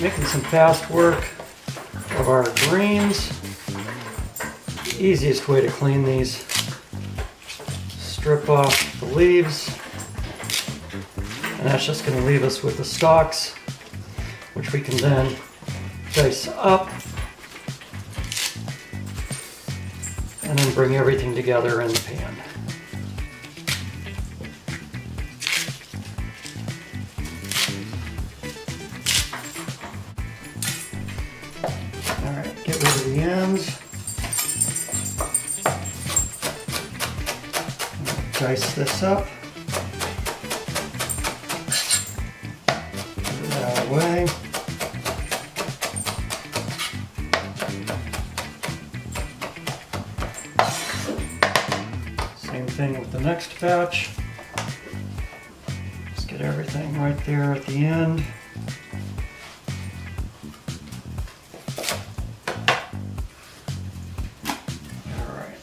making some fast work of our greens. Easiest way to clean these. Strip off the leaves. And that's just going to leave us with the stalks, which we can then dice up and then bring everything together in the pan. All right, get rid of the ends. Dice this up. Put it out of the way. Same thing with the next batch. Just get everything right there at the end. All right,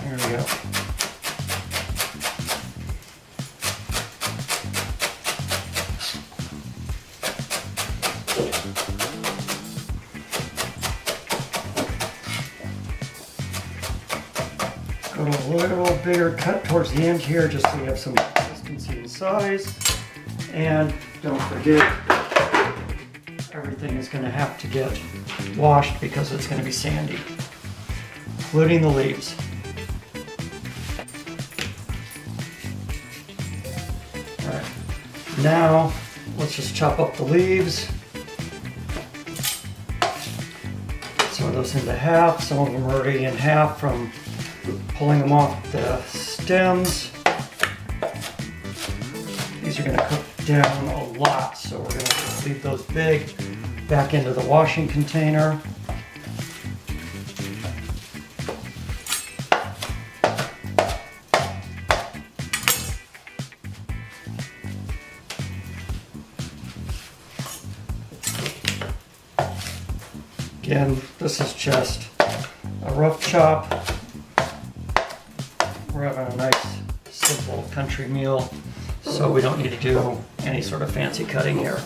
there we go. Go to a little bigger cut towards the end here just so you have some consistency and size. And don't forget, everything is going to have to get washed because it's going to be sandy, including the leaves. All right, now let's just chop up the leaves. Some of those into half, some of them are already in half from pulling them off the stems. These are going to cook down a lot, so we're going to just leave those big back into the washing container. Again, this is just a rough chop. We're having a nice, simple country meal, so we don't need to do any sort of fancy cutting here.